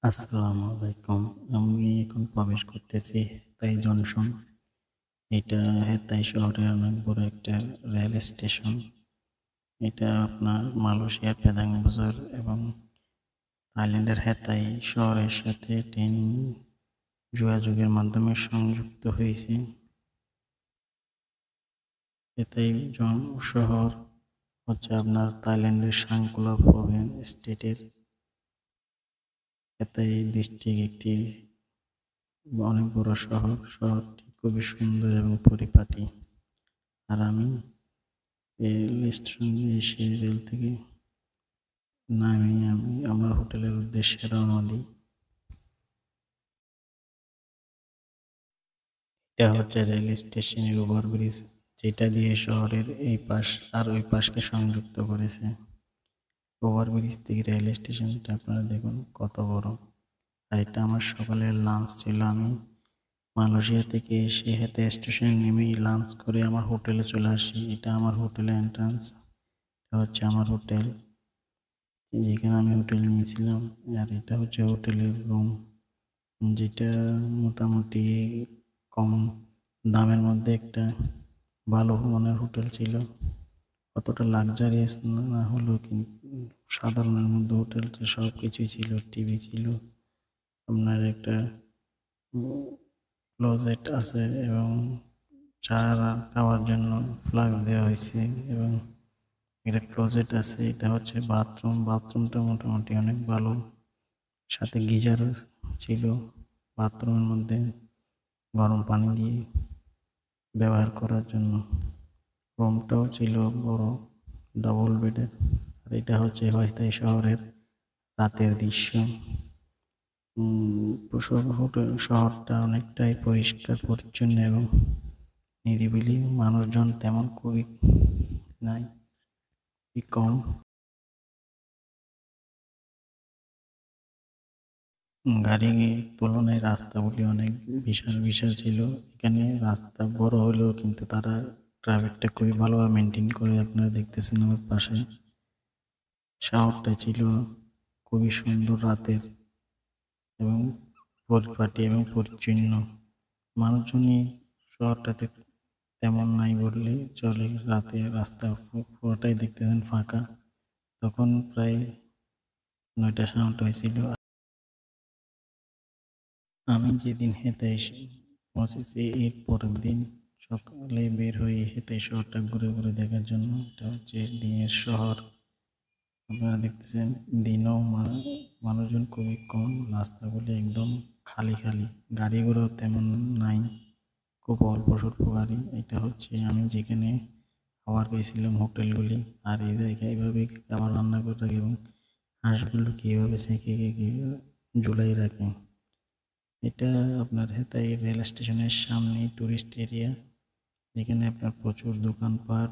আসসালামু আলাইকুম। আমি এখন প্রবেশ করতেছি হেতাই জংশন। এটা হেতাই শহরের অনেক বড় একটা রেল স্টেশন। এটা আপনার মালয়েশিয়ার পেদাং বজার এবং থাইল্যান্ডের হেতাই শহরের সাথে ট্রেন যোগাযোগের মাধ্যমে সংযুক্ত হয়েছে। হেতাই শহর হচ্ছে আপনার থাইল্যান্ডের সাংকুলা প্রভিন্স স্টেটের হেতাই ডিস্ট্রিক্ট একটি অনেক বড় শহর। শহরটি খুবই সুন্দর এবং পরিপাটি। আর আমি রেল স্টেশনে এসে রেল থেকে নামি আমি আমার হোটেলের উদ্দেশ্যে রওনা দিই। এটা হচ্ছে রেল স্টেশনের ওভারব্রিজ, যেটা দিয়ে শহরের এই পাশ আর ওই পাশকে সংযুক্ত করেছে। ওভারব্রিজ থেকে রেল স্টেশনটা আপনারা দেখুন কত বড়। আর এটা আমার সকালের লাঞ্চ ছিল। আমি মালয়েশিয়া থেকে এসে হেতে স্টেশনে নেমেই লাঞ্চ করে আমার হোটেলে চলে আসি। এটা আমার হোটেলের এন্ট্রান্স। এটা হচ্ছে আমার হোটেল, যেখানে আমি হোটেল নিয়েছিলাম। আর এটা হচ্ছে হোটেলের রুম, যেটা মোটামুটি কম দামের মধ্যে একটা ভালো মানের হোটেল ছিল। অতটা লাক্সারিয়াস না হলেও কিন্তু সাধারণের মধ্যে হোটেলটা সব কিছুই ছিল। টিভি ছিল, আপনার একটা ক্লোজেট আছে এবং চা খাওয়ার জন্য ফ্লাস্ক দেওয়া হয়েছে এবং এটা ক্লোজেট আছে। এটা হচ্ছে বাথরুম। বাথরুমটা মোটামুটি অনেক ভালো, সাথে গিজারও ছিল বাথরুমের মধ্যে গরম পানি দিয়ে ব্যবহার করার জন্য। রুমটাও ছিল বড়, ডবল বেডের। আর এটা হচ্ছে হোয়াইতাই শহরের রাতের দৃশ্য। শহরটা অনেকটাই পরিষ্কার পরিচ্ছন্ন এবং নিরিবিলি। মানুষজন তেমন খুবই নাই, খুবই কম। গাড়ির তুলনায় রাস্তাগুলি অনেক বিশাল বিশাল ছিল। এখানে রাস্তা বড় হলেও কিন্তু তারা ট্রাফিকটা খুবই ভালোভাবে মেনটেন করে। আপনারা দেখতেছেন আমার পাশে। শহরটা ছিল খুবই সুন্দর রাতের এবং পরিপাটি এবং পরিচ্ছন্ন। মানুষজনই শহরটাতে তেমন নাই বললে চলে। রাতে রাস্তা পুরোটাই দেখতেছেন ফাঁকা। তখন প্রায় 9টা 9:30 হয়েছিল। আমি যেদিন হেতে এসে পৌঁছেছি এর পরের দিন সকালে বের হয়ে হেতে শহরটা ঘুরে ঘুরে দেখার জন্য। এটা হচ্ছে দিনের শহর। আপনারা দেখতেছেন দিনও মানুষজন খুবই কম। রাস্তাগুলি একদম খালি খালি, গাড়িগুলো তেমন নাই, খুব অল্প স্বল্প গাড়ি। এটা হচ্ছে আমি যেখানে খাবার পেয়েছিলাম হোটেলগুলি। আর এই জায়গায় এইভাবে খাবার রান্না করে রাখে এবং হাঁসগুলোকে এইভাবে সেঁকে ঝুলাই রাখে। এটা আপনার হেতাই রেল স্টেশনের সামনে টুরিস্ট এরিয়া, যেখানে আপনার প্রচুর দোকানপাট,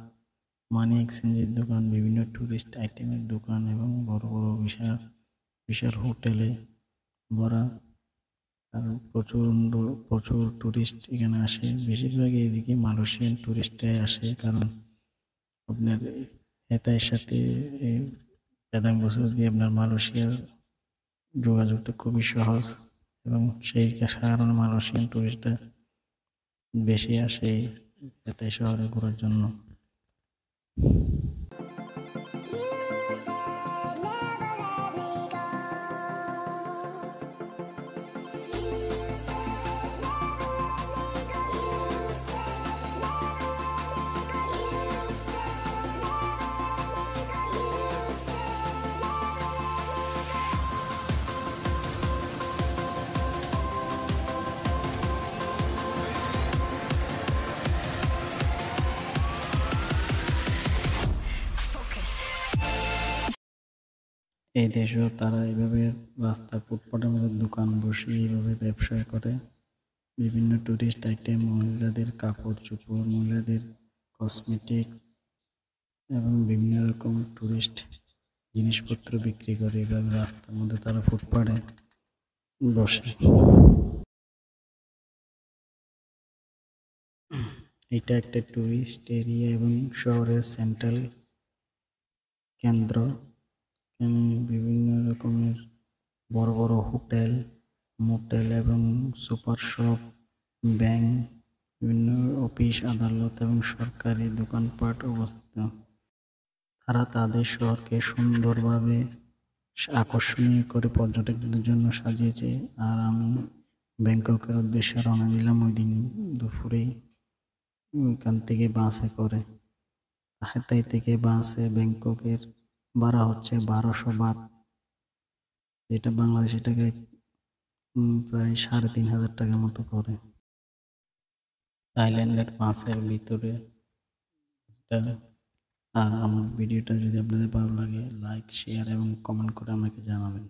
মানি এক্সচেঞ্জের দোকান, বিভিন্ন টুরিস্ট আইটেমের দোকান এবং বড় বড় বিশাল বিশাল হোটেলে ভরা। আর প্রচুর প্রচুর টুরিস্ট এখানে আসে। বেশিরভাগই এদিকে মালয়েশিয়ান টুরিস্টরাই আসে, কারণ আপনার হেতাইয়ের সাথে পেদাং বছর দিয়ে আপনার মালয়েশিয়ার যোগাযোগটা খুবই সহজ এবং সেই কারণে মালয়েশিয়ান টুরিস্টরা বেশি আসে হেতাই শহরে ঘোরার জন্য। এই দেশেও তারা এইভাবে রাস্তা ফুটপাতের মধ্যে দোকান বসে এইভাবে ব্যবসা করে। বিভিন্ন টুরিস্ট আইটেম, মহিলাদের কাপড় চোপড়, মহিলাদের কসমেটিক এবং বিভিন্ন রকম টুরিস্ট জিনিসপত্র বিক্রি করে। এভাবে রাস্তার মধ্যে তারা ফুটপাতে বসে। এটা একটা টুরিস্ট এরিয়া এবং শহরের সেন্ট্রাল কেন্দ্র। এখানে বিভিন্ন রকমের বড় বড় হোটেল, মোটেল এবং সুপার শপ, ব্যাংক, বিভিন্ন অফিস আদালত এবং সরকারি দোকানপাট অবস্থিত। তারা তাদের শহরকে সুন্দরভাবে আকর্ষণীয় করে পর্যটকদের জন্য সাজিয়েছে। আর আমি ব্যাংককের উদ্দেশ্যে রওনা দিলাম ওই দিন দুপুরেই ওইখান থেকে বাসে করে। হেতাই থেকে বাসে ব্যাংককের ভাড়া হচ্ছে 1200 বাত, যেটা বাংলাদেশি টাকায় প্রায় 3500 টাকার মতো করে। থাইল্যান্ডের বাসের ভিতরে এটা। আর আমার ভিডিওটা যদি আপনাদের ভালো লাগে, লাইক, শেয়ার এবং কমেন্ট করে আমাকে জানাবেন।